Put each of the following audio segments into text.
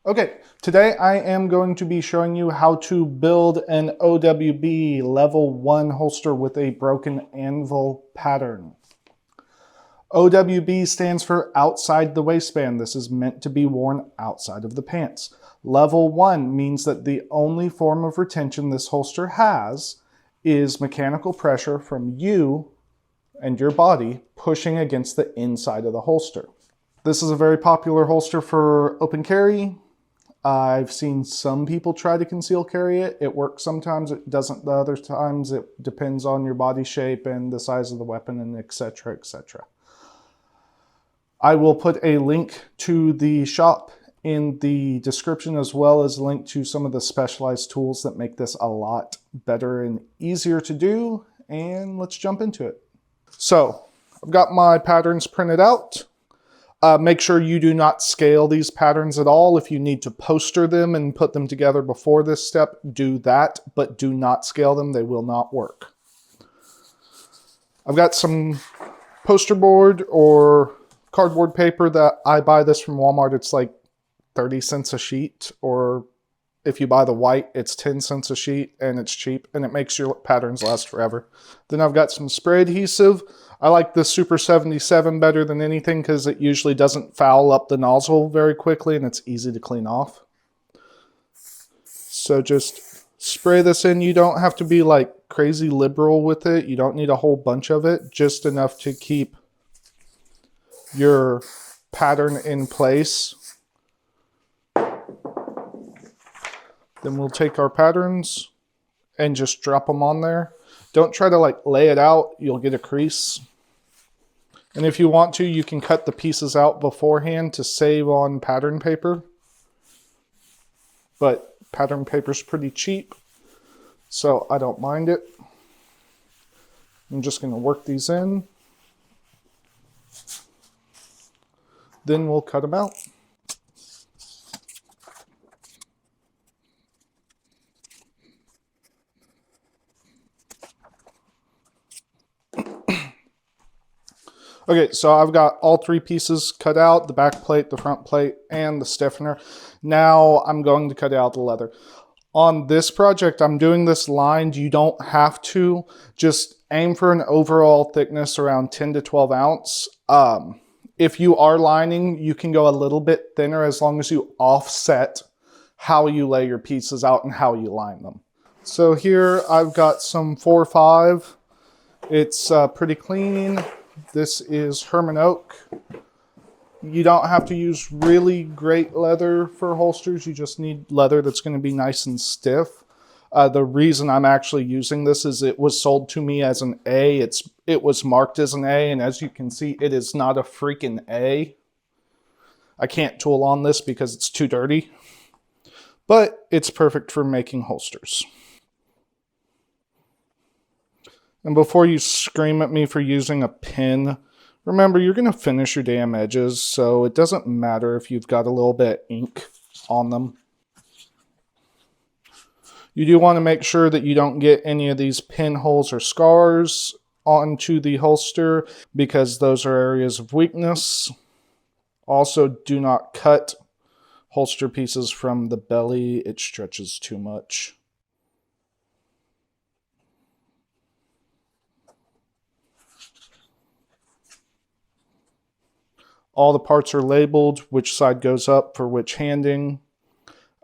Okay, today I am going to be showing you how to build an OWB level 1 holster with a broken anvil pattern. OWB stands for outside the waistband. This is meant to be worn outside of the pants. Level 1 means that the only form of retention this holster has is mechanical pressure from you and your body pushing against the inside of the holster. This is a very popular holster for open carry. I've seen some people try to conceal carry it. It works sometimes, it doesn't the other times. It depends on your body shape and the size of the weapon and etc, etc. I will put a link to the shop in the description, as well as a link to some of the specialized tools that make this a lot better and easier to do. And let's jump into it. So I've got my patterns printed out. Make sure you do not scale these patterns at all. If you need to poster them and put them together before this step, do that, but do not scale them. They will not work. I've got some poster board or cardboard paper that I buy this from Walmart. It's like 30 cents a sheet, or if you buy the white, it's 10 cents a sheet, and it's cheap, and it makes your patterns last forever. Then I've got some spray adhesive. I like the Super 77 better than anything because it usually doesn't foul up the nozzle very quickly and it's easy to clean off. So just spray this in. You don't have to be like crazy liberal with it. You don't need a whole bunch of it, just enough to keep your pattern in place. Then we'll take our patterns and just drop them on there. Don't try to like lay it out, you'll get a crease. And if you want to, you can cut the pieces out beforehand to save on pattern paper. But pattern paper is pretty cheap, so I don't mind it. I'm just going to work these in. Then we'll cut them out. Okay, so I've got all three pieces cut out, the back plate, the front plate, and the stiffener. Now I'm going to cut out the leather. On this project, I'm doing this lined. You don't have to. Just aim for an overall thickness around 10 to 12 ounce. If you are lining, you can go a little bit thinner as long as you offset how you lay your pieces out and how you line them. So here I've got some 4-5. It's pretty clean. This is Herman Oak. You don't have to use really great leather for holsters. You just need leather that's going to be nice and stiff. The reason I'm actually using this is it was sold to me as an A. It was marked as an A, and as you can see, it is not a freaking A. I can't tool on this because it's too dirty, but it's perfect for making holsters. And before you scream at me for using a pin, remember you're going to finish your damn edges, so it doesn't matter if you've got a little bit of ink on them. You do want to make sure that you don't get any of these pinholes or scars onto the holster because those are areas of weakness. Also, do not cut holster pieces from the belly. It stretches too much. All the parts are labeled, which side goes up for which handing.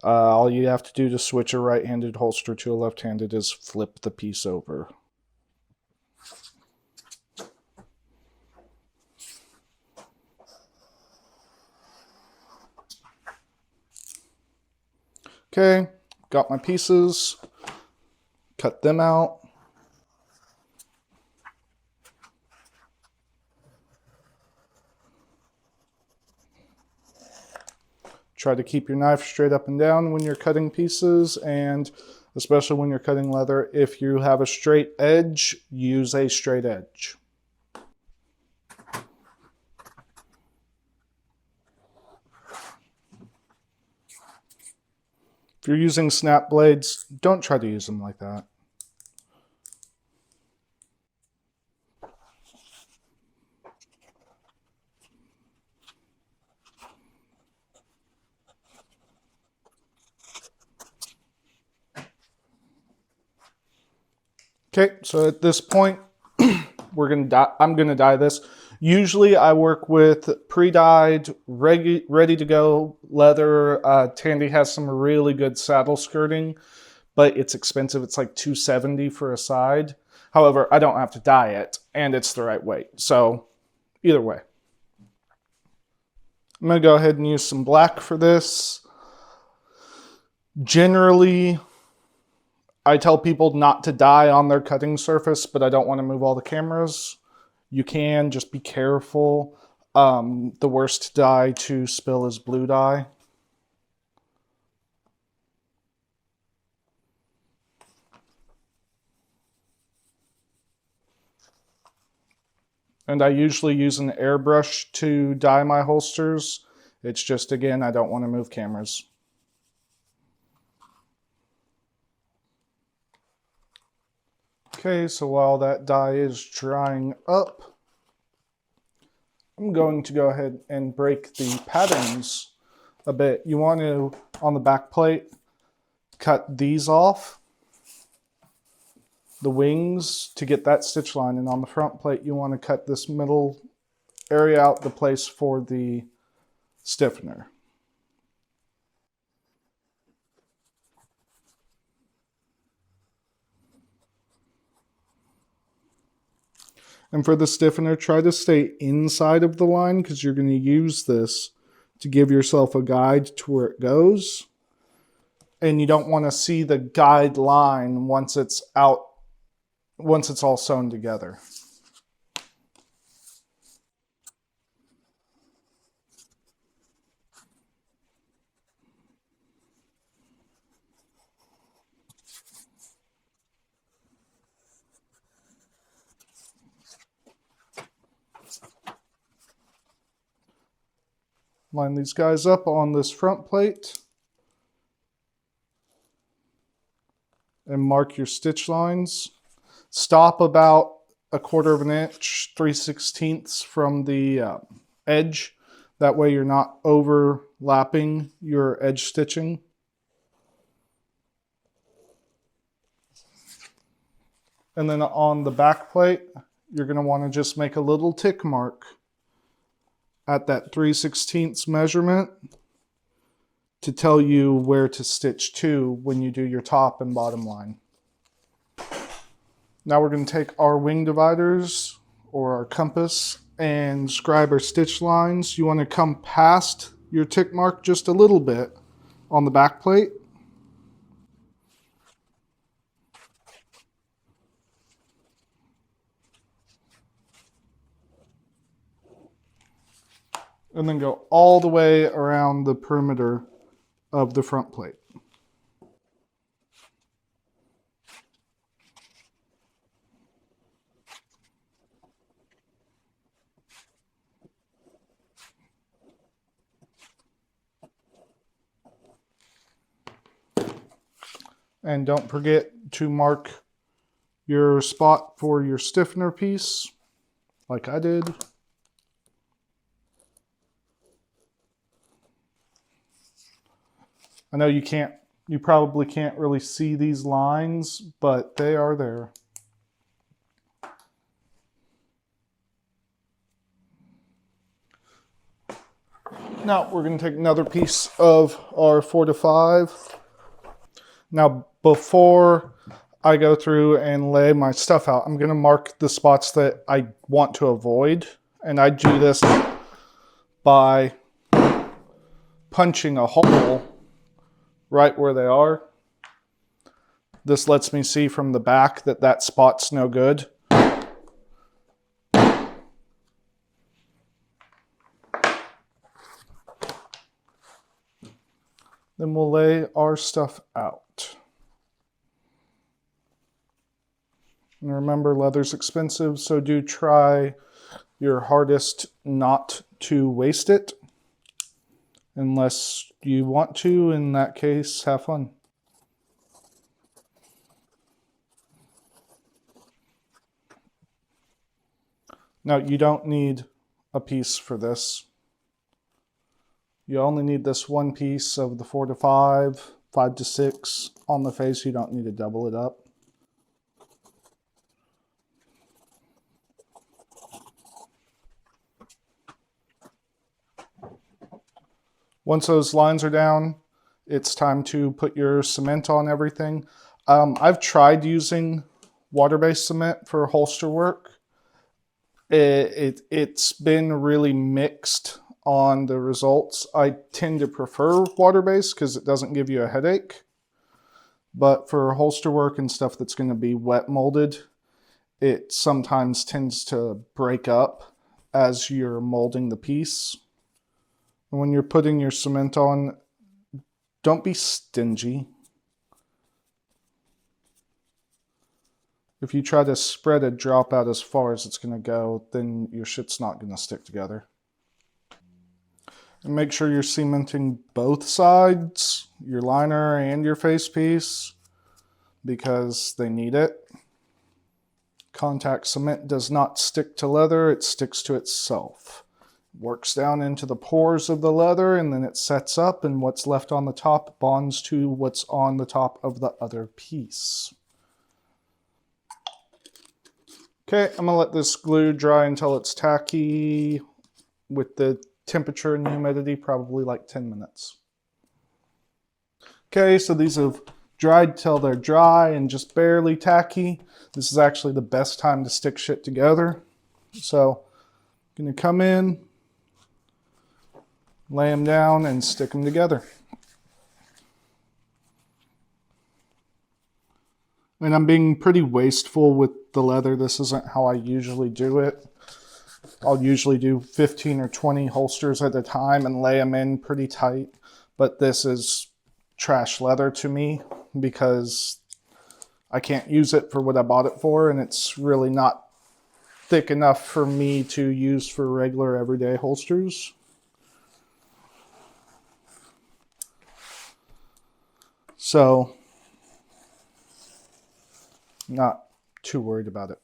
All you have to do to switch a right-handed holster to a left-handed is flip the piece over. Okay, got my pieces, cut them out. Try to keep your knife straight up and down when you're cutting pieces, and especially when you're cutting leather. If you have a straight edge, use a straight edge. If you're using snap blades, don't try to use them like that. Okay, so at this point, I'm gonna dye this. Usually I work with pre-dyed, ready to go leather. Tandy has some really good saddle skirting, but it's expensive. It's like $270 for a side. However, I don't have to dye it, and it's the right weight. So either way. I'm gonna go ahead and use some black for this. Generally, I tell people not to dye on their cutting surface, but I don't want to move all the cameras. You can, just be careful. The worst dye to spill is blue dye. And I usually use an airbrush to dye my holsters. It's just, again, I don't want to move cameras. Okay, so while that dye is drying up, I'm going to go ahead and break the patterns a bit. You want to, on the back plate, cut these off, the wings, to get that stitch line, and on the front plate you want to cut this middle area out, the place for the stiffener. And for the stiffener, try to stay inside of the line because you're going to use this to give yourself a guide to where it goes. And you don't want to see the guide line once it's out, once it's all sewn together. Line these guys up on this front plate and mark your stitch lines. Stop about 1/4 of an inch, 3/16 from the edge. That way you're not overlapping your edge stitching. And then on the back plate, you're going to want to just make a little tick mark at that 3/16 measurement to tell you where to stitch to when you do your top and bottom line. Now we're going to take our wing dividers or our compass and scribe our stitch lines. You want to come past your tick mark just a little bit on the back plate. And then go all the way around the perimeter of the front plate. And don't forget to mark your spot for your stiffener piece, like I did. I know you probably can't really see these lines, but they are there. Now we're going to take another piece of our 4 to 5. Now before I go through and lay my stuff out, I'm going to mark the spots that I want to avoid. And I do this by punching a hole right where they are. This lets me see from the back that that spot's no good. Then we'll lay our stuff out. And remember, leather's expensive, so do try your hardest not to waste it. Unless you want to, in that case, have fun. Now, you don't need a piece for this. You only need this one piece of the 4 to 5, 5 to 6 on the face. You don't need to double it up. Once those lines are down, it's time to put your cement on everything. I've tried using water-based cement for holster work. It's been really mixed on the results. I tend to prefer water-based because it doesn't give you a headache. But for holster work and stuff that's going to be wet molded, it sometimes tends to break up as you're molding the piece. When you're putting your cement on, don't be stingy. If you try to spread a drop out as far as it's going to go, then your shit's not going to stick together. And make sure you're cementing both sides, your liner and your face piece, because they need it. Contact cement does not stick to leather, it sticks to itself. Works down into the pores of the leather, and then it sets up, and what's left on the top bonds to what's on the top of the other piece. Okay, I'm gonna let this glue dry until it's tacky with the temperature and humidity, probably like 10 minutes. Okay, so these have dried till they're dry and just barely tacky. This is actually the best time to stick shit together. So I'm gonna come in, lay them down, and stick them together. And I'm being pretty wasteful with the leather. This isn't how I usually do it. I'll usually do 15 or 20 holsters at a time and lay them in pretty tight. But this is trash leather to me because I can't use it for what I bought it for, and it's really not thick enough for me to use for regular everyday holsters. So, not too worried about it.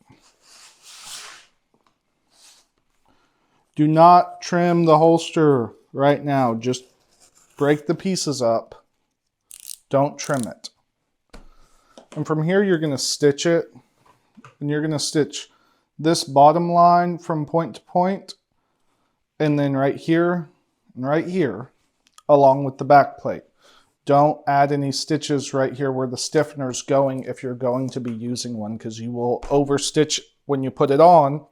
Do not trim the holster right now. Just break the pieces up. Don't trim it. And from here, you're going to stitch it. And you're going to stitch this bottom line from point to point. And then right here and right here, along with the back plate. Don't add any stitches right here where the stiffener is going if you're going to be using one, because you will overstitch when you put it on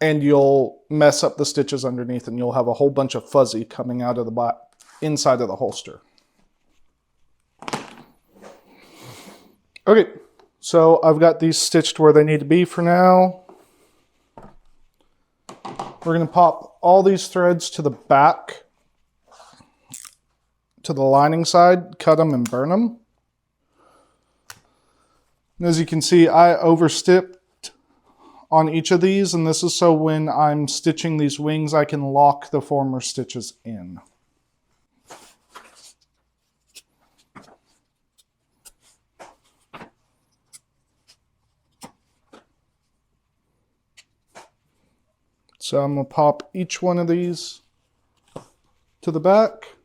and you'll mess up the stitches underneath and you'll have a whole bunch of fuzzy coming out of the inside of the holster. Okay, so I've got these stitched where they need to be for now. We're going to pop all these threads to the back, to the lining side, cut them and burn them. And as you can see, I overstepped on each of these, and this is so when I'm stitching these wings, I can lock the former stitches in. So I'm going to pop each one of these to the back.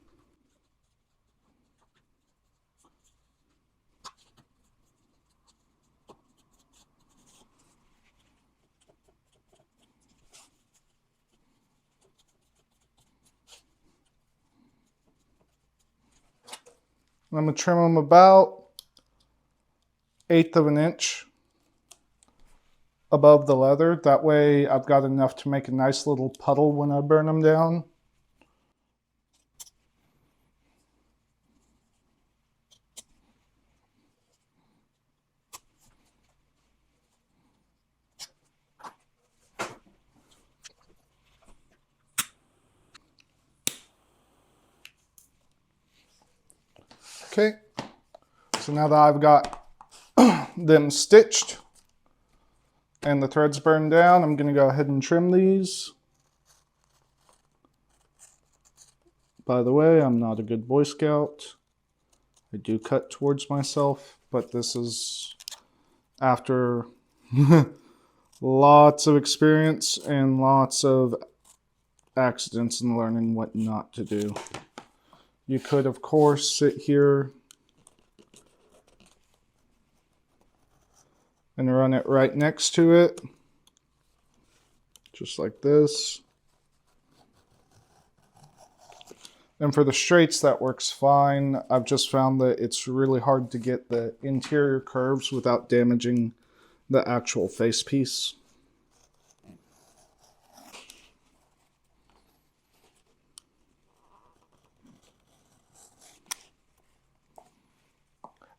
I'm going to trim them about 1/8 of an inch above the leather. That way I've got enough to make a nice little puddle when I burn them down. Okay, so now that I've got them stitched and the threads burned down, I'm going to go ahead and trim these. By the way, I'm not a good Boy Scout. I do cut towards myself, but this is after lots of experience and lots of accidents and learning what not to do. You could, of course, sit here and run it right next to it, just like this. And for the straights, that works fine. I've just found that it's really hard to get the interior curves without damaging the actual face piece.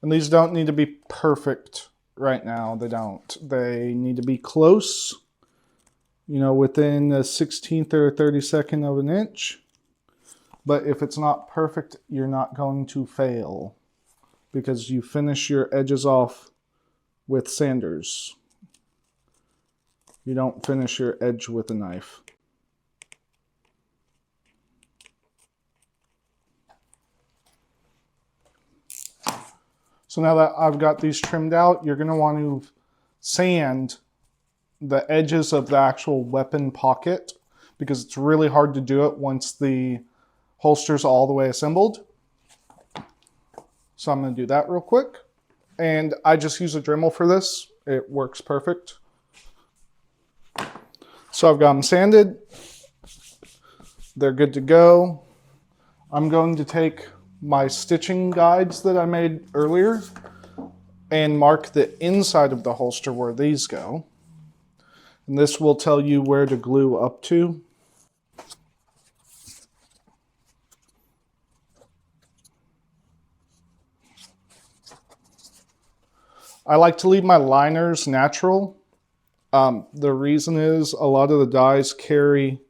And these don't need to be perfect right now. They don't. They need to be close, you know, within a 1/16 or a 32nd of an inch. But if it's not perfect, you're not going to fail because you finish your edges off with sanders. You don't finish your edge with a knife. So now that I've got these trimmed out, you're going to want to sand the edges of the actual weapon pocket because it's really hard to do it once the holster's all the way assembled. So I'm going to do that real quick. And I just use a Dremel for this. It works perfect. So I've got them sanded. They're good to go. I'm going to take my stitching guides that I made earlier and mark the inside of the holster where these go. And this will tell you where to glue up to. I like to leave my liners natural. The reason is a lot of the dies carry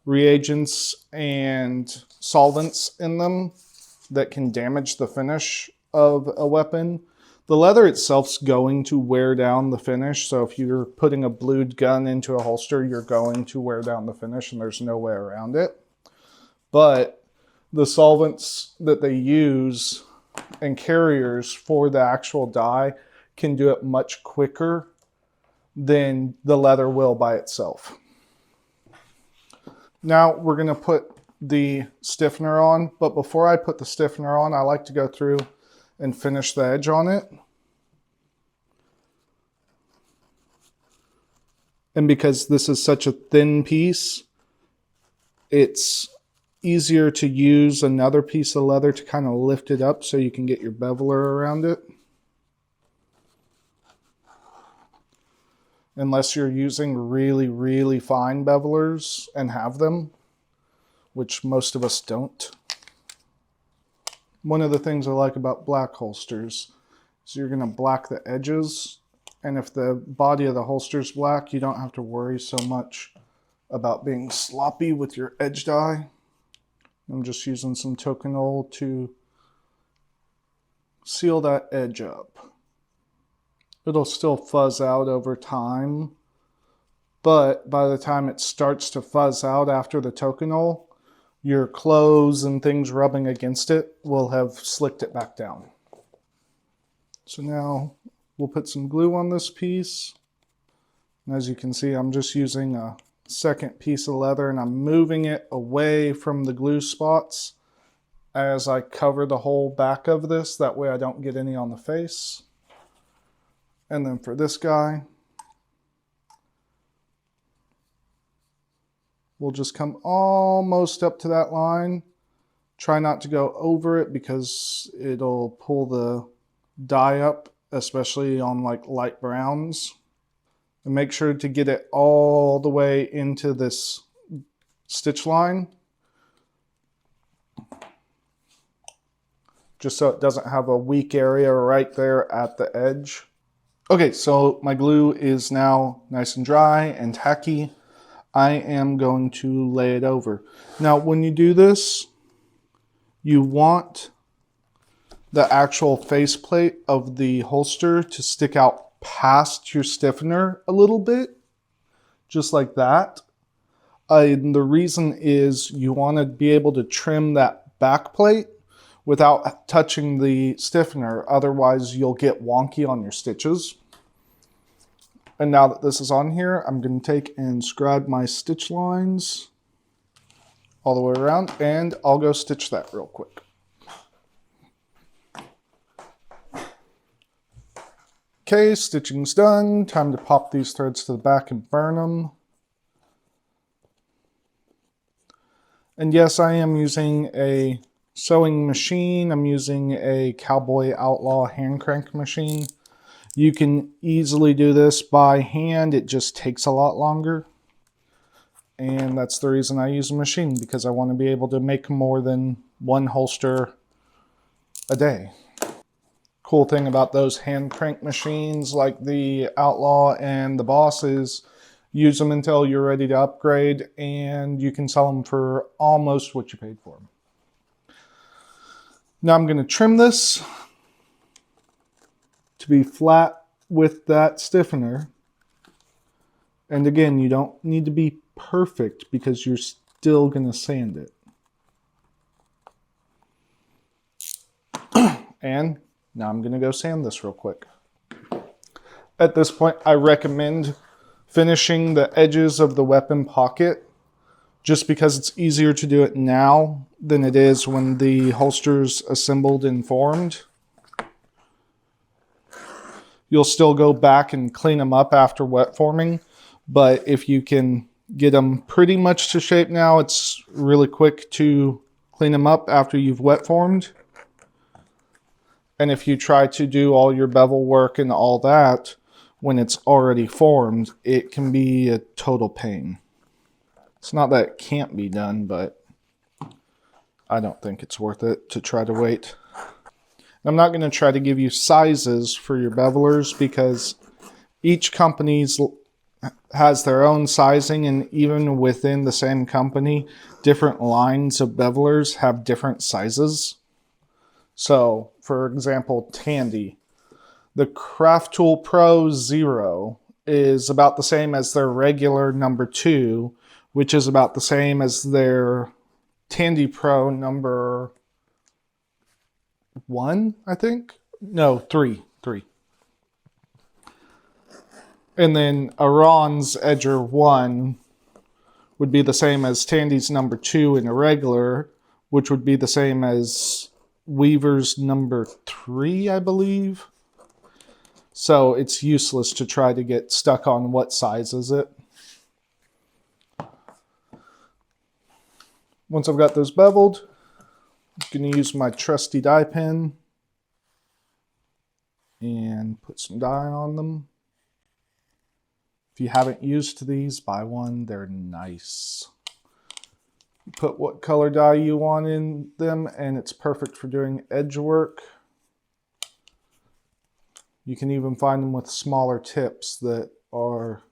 reagents and solvents in them that can damage the finish of a weapon. The leather itself's going to wear down the finish, so if you're putting a blued gun into a holster, you're going to wear down the finish and there's no way around it. But the solvents that they use and carriers for the actual die can do it much quicker than the leather will by itself. Now we're going to put the stiffener on, but before I put the stiffener on, I like to go through and finish the edge on it. And because this is such a thin piece, it's easier to use another piece of leather to kind of lift it up so you can get your beveler around it. Unless you're using really, really fine bevelers and have them, which most of us don't. One of the things I like about black holsters is you're going to black the edges, and if the body of the holster is black, you don't have to worry so much about being sloppy with your edge die. I'm just using some Tokonole to seal that edge up. It'll still fuzz out over time, but by the time it starts to fuzz out after the Tokonole, your clothes and things rubbing against it will have slicked it back down. So now we'll put some glue on this piece. And as you can see, I'm just using a second piece of leather and I'm moving it away from the glue spots as I cover the whole back of this. That way I don't get any on the face. And then for this guy, we'll just come almost up to that line. Try not to go over it because it'll pull the dye up, especially on like light browns. And make sure to get it all the way into this stitch line, just so it doesn't have a weak area right there at the edge. Okay, so my glue is now nice and dry and tacky. I am going to lay it over. Now, when you do this, you want the actual faceplate of the holster to stick out past your stiffener a little bit, just like that. And the reason is you want to be able to trim that back plate without touching the stiffener. Otherwise, you'll get wonky on your stitches. And now that this is on here, I'm going to take and scribe my stitch lines all the way around, and I'll go stitch that real quick. Okay, stitching's done. Time to pop these threads to the back and burn them. And yes, I am using a sewing machine. I'm using a Cowboy Outlaw hand crank machine. You can easily do this by hand. It just takes a lot longer. And that's the reason I use a machine, because I want to be able to make more than one holster a day. Cool thing about those hand crank machines like the Outlaw and the Boss is use them until you're ready to upgrade, and you can sell them for almost what you paid for them. Now I'm going to trim this to be flat with that stiffener. And again, you don't need to be perfect because you're still going to sand it. And now I'm going to go sand this real quick. At this point, I recommend finishing the edges of the weapon pocket just because it's easier to do it now than it is when the holster's assembled and formed. You'll still go back and clean them up after wet forming, but if you can get them pretty much to shape now, it's really quick to clean them up after you've wet formed. And if you try to do all your bevel work and all that when it's already formed, it can be a total pain. It's not that it can't be done, but I don't think it's worth it to try to wait. I'm not going to try to give you sizes for your bevelers because each company has their own sizing, and even within the same company, different lines of bevelers have different sizes. So, for example, Tandy. The Craft Tool Pro Zero is about the same as their regular number 2, which is about the same as their Tandy Pro number 1, I think? No, 3. And then Aron's Edger 1 would be the same as Tandy's number 2 in a regular, which would be the same as Weaver's number 3, I believe. So it's useless to try to get stuck on what size is it. Once I've got those beveled, I'm going to use my trusty die pen and put some dye on them. If you haven't used these, buy one. They're nice. You put what color dye you want in them, and it's perfect for doing edge work. You can even find them with smaller tips that are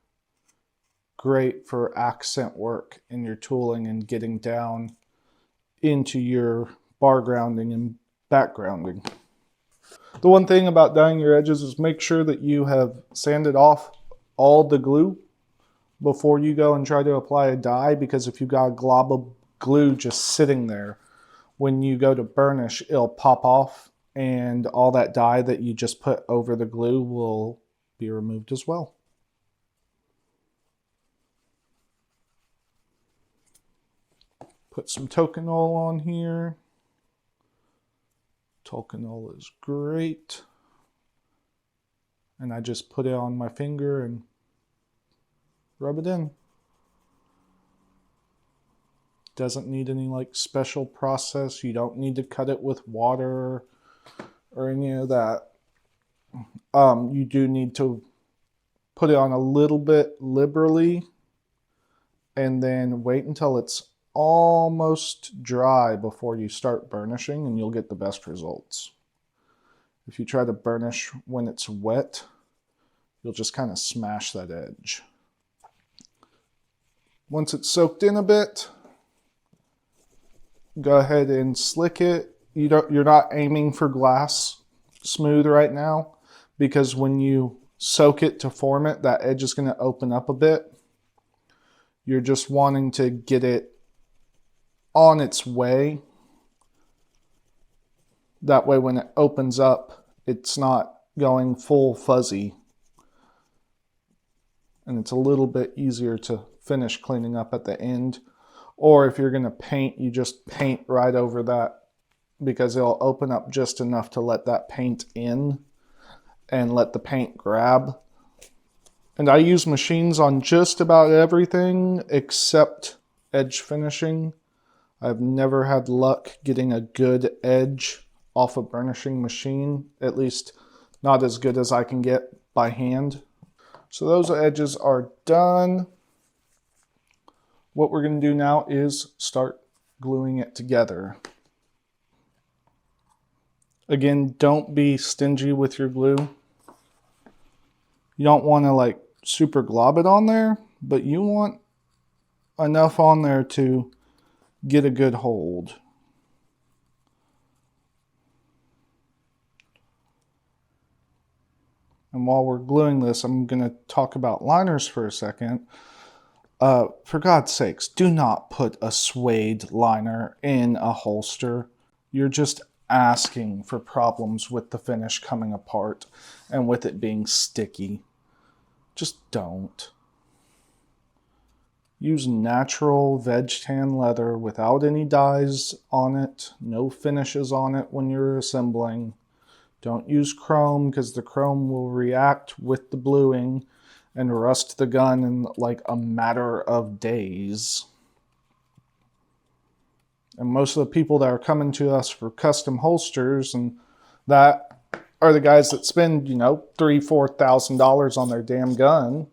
great for accent work in your tooling and getting down into your bar grounding and back grounding. The one thing about dyeing your edges is make sure that you have sanded off all the glue before you go and try to apply a dye, because if you've got a glob of glue just sitting there, when you go to burnish, it'll pop off and all that dye that you just put over the glue will be removed as well. Put some Tokonol on here. Tokonol is great. And I just put it on my finger and rub it in. Doesn't need any like special process. You don't need to cut it with water or any of that. You do need to put it on a little bit liberally and then wait until it's almost dry before you start burnishing, and you'll get the best results. If you try to burnish when it's wet, you'll just kind of smash that edge. Once it's soaked in a bit, go ahead and slick it. You're not aiming for glass smooth right now, because when you soak it to form it, that edge is going to open up a bit. You're just wanting to get it on its way. That way when it opens up, it's not going full fuzzy. And it's a little bit easier to finish cleaning up at the end. Or if you're going to paint, you just paint right over that, because it'll open up just enough to let that paint in and let the paint grab. And I use machines on just about everything except edge finishing. I've never had luck getting a good edge off a burnishing machine, at least not as good as I can get by hand. So those edges are done. What we're going to do now is start gluing it together. Again, don't be stingy with your glue. You don't want to like super glob it on there, but you want enough on there to get a good hold. And while we're gluing this, I'm going to talk about liners for a second. For God's sakes, do not put a suede liner in a holster. You're just asking for problems with the finish coming apart and with it being sticky. Just don't. Use natural veg tan leather without any dyes on it, no finishes on it when you're assembling. Don't use chrome because the chrome will react with the bluing and rust the gun in like a matter of days. And most of the people that are coming to us for custom holsters and that are the guys that spend, you know, $3,000–$4,000 on their damn gun.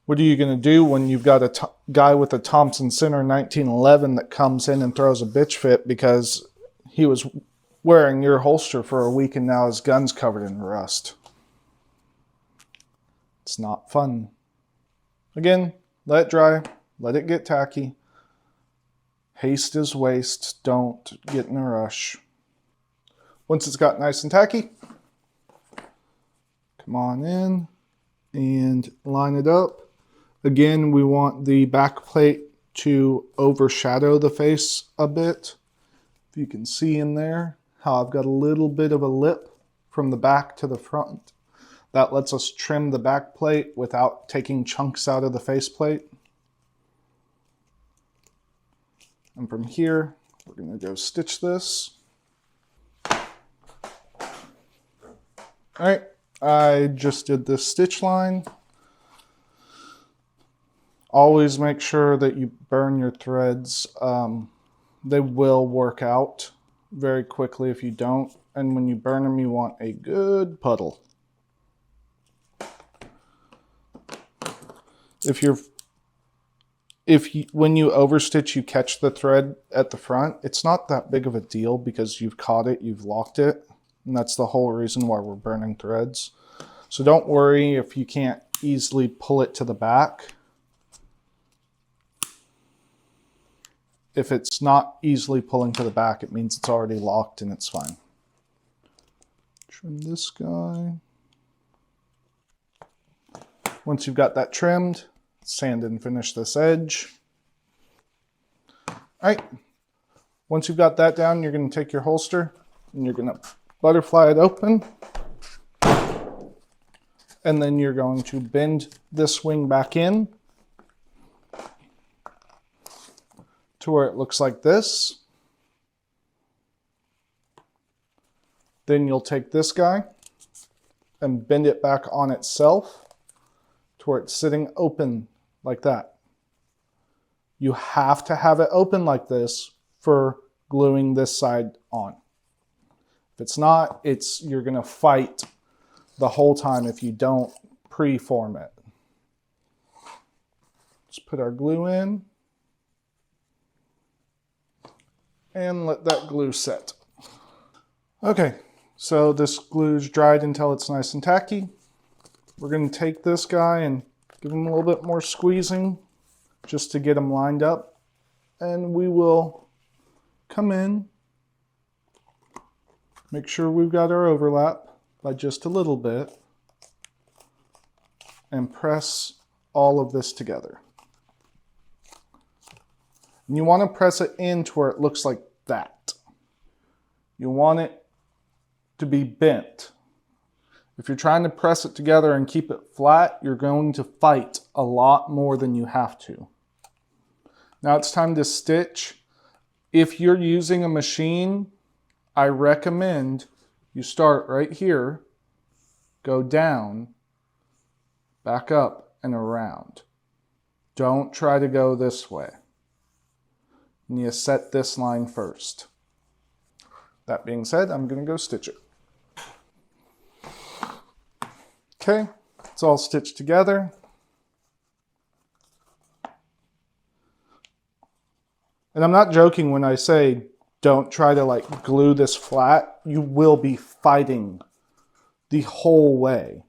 What are you going to do when you've got a guy with a Thompson Center 1911 that comes in and throws a bitch fit because he was wearing your holster for a week and now his gun's covered in rust? It's not fun. Again, let it dry, let it get tacky. Haste is waste. Don't get in a rush. Once it's got nice and tacky, come on in and line it up. Again, we want the back plate to overshadow the face a bit. If you can see in there how I've got a little bit of a lip from the back to the front. That lets us trim the back plate without taking chunks out of the faceplate. And from here, we're going to go stitch this. All right, I just did this stitch line. Always make sure that you burn your threads. They will work out very quickly if you don't. And when you burn them, you want a good puddle. When you overstitch, you catch the thread at the front, it's not that big of a deal because you've caught it, you've locked it. And that's the whole reason why we're burning threads. So don't worry if you can't easily pull it to the back. If it's not easily pulling to the back, it means it's already locked and it's fine. Trim this guy. Once you've got that trimmed, sand and finish this edge. All right. Once you've got that down, you're going to take your holster and you're going to butterfly it open. And then you're going to bend this wing back in to where it looks like this. Then you'll take this guy and bend it back on itself to where it's sitting open like that. You have to have it open like this for gluing this side on. If it's not, you're going to fight the whole time if you don't pre-form it. Just put our glue in and let that glue set. Okay, so this glue's dried until it's nice and tacky. We're going to take this guy and give him a little bit more squeezing just to get him lined up. And we will come in, make sure we've got our overlap by just a little bit, and press all of this together. And you want to press it in to where it looks like that. You want it to be bent. If you're trying to press it together and keep it flat, you're going to fight a lot more than you have to. Now it's time to stitch. If you're using a machine, I recommend you start right here, go down, back up, and around. Don't try to go this way. And you set this line first. That being said, I'm going to go stitch it. Okay, it's all stitched together. And I'm not joking when I say don't try to like glue this flat. You will be fighting the whole way.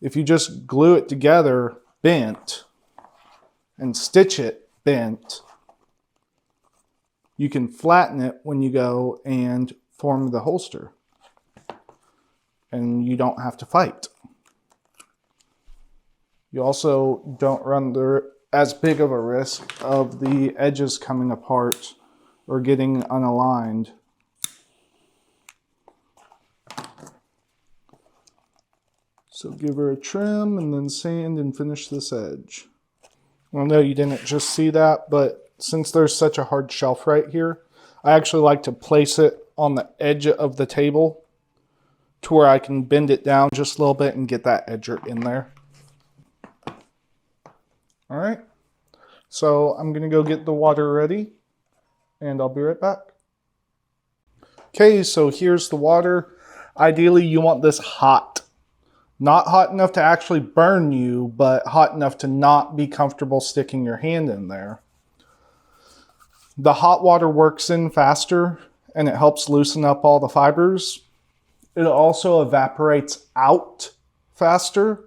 If you just glue it together bent and stitch it bent, you can flatten it when you go and form the holster. And you don't have to fight. You also don't run as big of a risk of the edges coming apart or getting unaligned. So give her a trim and then sand and finish this edge. I know you didn't just see that, but since there's such a hard shelf right here, I actually like to place it on the edge of the table to where I can bend it down just a little bit and get that edger in there. All right, so I'm gonna go get the water ready and I'll be right back. Okay, so here's the water. Ideally, you want this hot. Not hot enough to actually burn you, but hot enough to not be comfortable sticking your hand in there. The hot water works in faster and it helps loosen up all the fibers. It also evaporates out faster,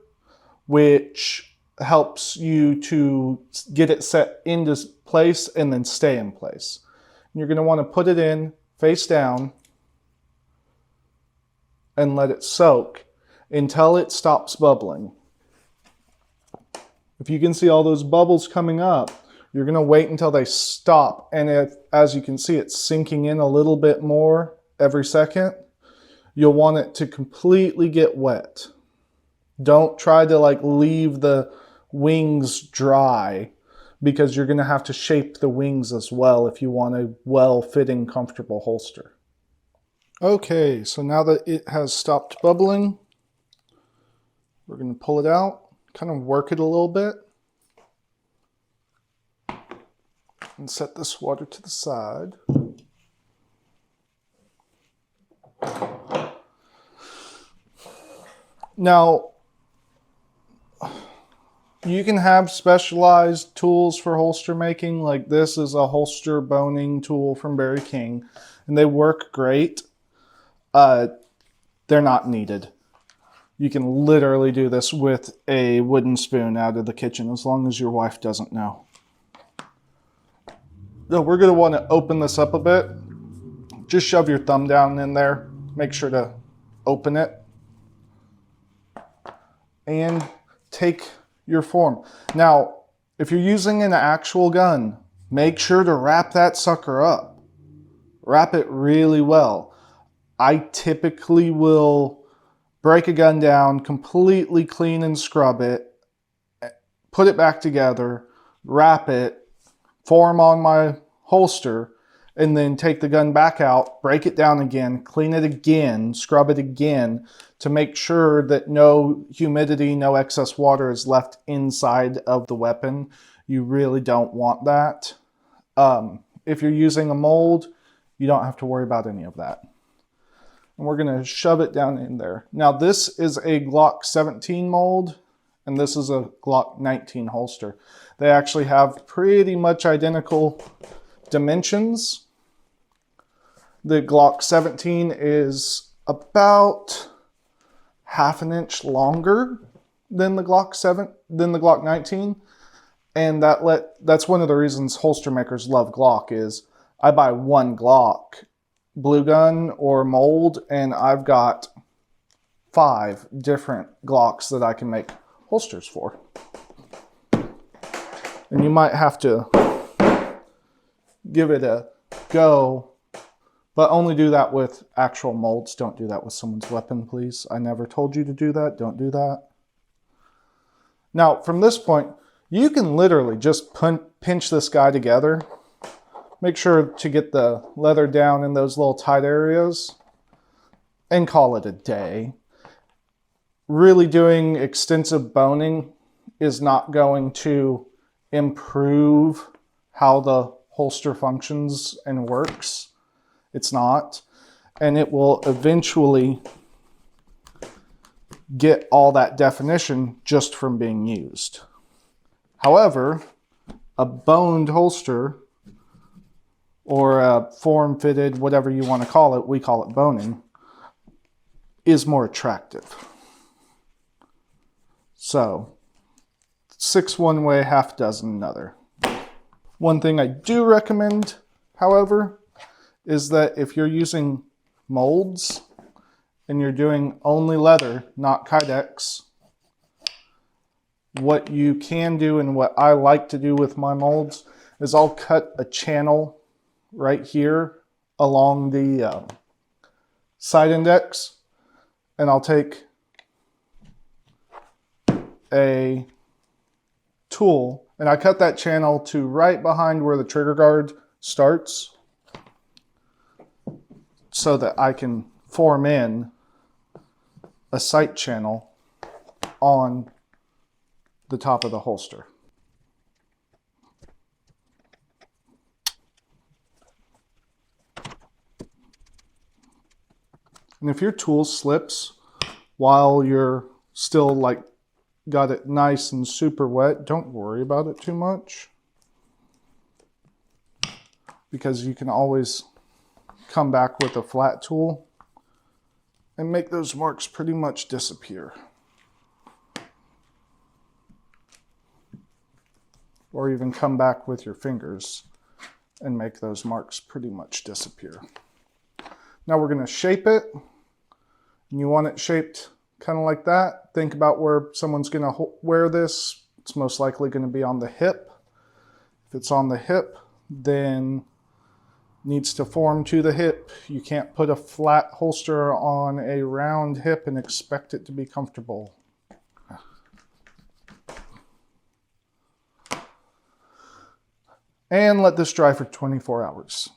which helps you to get it set into place and then stay in place. You're going to want to put it in face down and let it soak until it stops bubbling. If you can see all those bubbles coming up, you're going to wait until they stop. And as you can see, it's sinking in a little bit more every second. You'll want it to completely get wet. Don't try to like leave the wings dry, because you're going to have to shape the wings as well if you want a well-fitting, comfortable holster. Okay, so now that it has stopped bubbling, we're going to pull it out, kind of work it a little bit, and set this water to the side. Now, you can have specialized tools for holster making. Like this is a holster boning tool from Barry King, and they work great. They're not needed. You can literally do this with a wooden spoon out of the kitchen as long as your wife doesn't know. So we're going to want to open this up a bit. Just shove your thumb down in there. Make sure to open it. And take your form. Now, if you're using an actual gun, make sure to wrap that sucker up. Wrap it really well. I typically will break a gun down, completely clean and scrub it, put it back together, wrap it, form on my holster, and then take the gun back out, break it down again, clean it again, scrub it again to make sure that no humidity, no excess water is left inside of the weapon. You really don't want that. If you're using a mold, you don't have to worry about any of that. And we're going to shove it down in there. Now this is a Glock 17 mold, and this is a Glock 19 holster. They actually have pretty much identical dimensions. The Glock 17 is about half an inch longer than the Glock 19, and that's one of the reasons holster makers love Glock is I buy one Glock blue gun or mold, and I've got 5 different Glocks that I can make holsters for. And you might have to give it a go, but only do that with actual molds. Don't do that with someone's weapon, please. I never told you to do that. Don't do that. Now, from this point, you can literally just pinch this guy together. Make sure to get the leather down in those little tight areas and call it a day. Really doing extensive boning is not going to improve how the holster functions and works. It's not. And it will eventually get all that definition just from being used. However, a boned holster or a form-fitted, whatever you want to call it, we call it boning, is more attractive. So, 6 one way, half dozen another. One thing I do recommend, however, is that if you're using molds and you're doing only leather, not kydex, what you can do and what I like to do with my molds is I'll cut a channel right here along the side index, and I'll take a tool and I cut that channel to right behind where the trigger guard starts so that I can form in a sight channel on the top of the holster. And if your tool slips while you're still like got it nice and super wet, don't worry about it too much, because you can always come back with a flat tool and make those marks pretty much disappear. Or even come back with your fingers and make those marks pretty much disappear. Now we're going to shape it. And you want it shaped kind of like that. Think about where someone's going to wear this. It's most likely going to be on the hip. If it's on the hip, then needs to form to the hip. You can't put a flat holster on a round hip and expect it to be comfortable. And let this dry for 24 hours.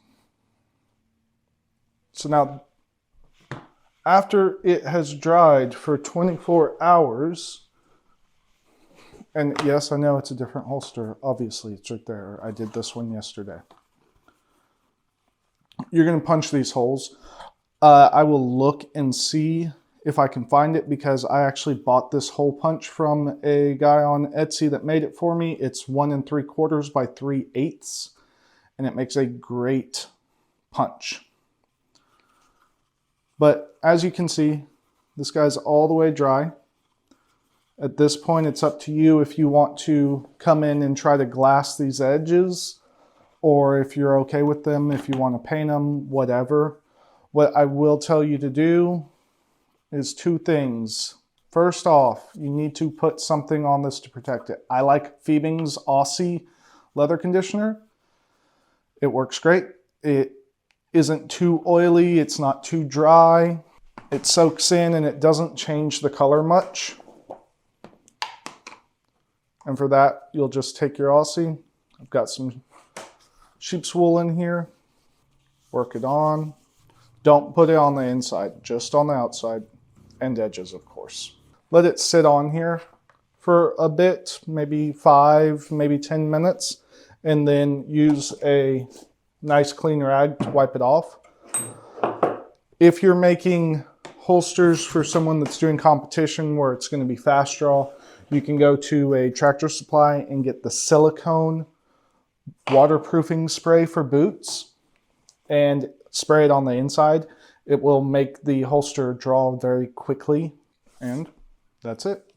So now, after it has dried for 24 hours, and yes, I know it's a different holster. Obviously, it's right there. I did this one yesterday. You're going to punch these holes. I will look and see if I can find it, because I actually bought this hole punch from a guy on Etsy that made it for me. It's 1 3/4 by 3/8, and it makes a great punch. But as you can see, this guy's all the way dry. At this point, it's up to you if you want to come in and try to glass these edges, or if you're okay with them, if you want to paint them, whatever. What I will tell you to do is 2 things. First off, you need to put something on this to protect it. I like Fiebing's Aussie leather conditioner. It works great. It isn't too oily, it's not too dry. It soaks in and it doesn't change the color much. And for that, you'll just take your Aussie. I've got some sheep's wool in here. Work it on. Don't put it on the inside, just on the outside and edges, of course. Let it sit on here for a bit, maybe 5, maybe 10 minutes, and then use a nice clean rag to wipe it off. If you're making holsters for someone that's doing competition where it's going to be fast draw, you can go to a Tractor Supply and get the silicone waterproofing spray for boots and spray it on the inside. It will make the holster draw very quickly, and that's it.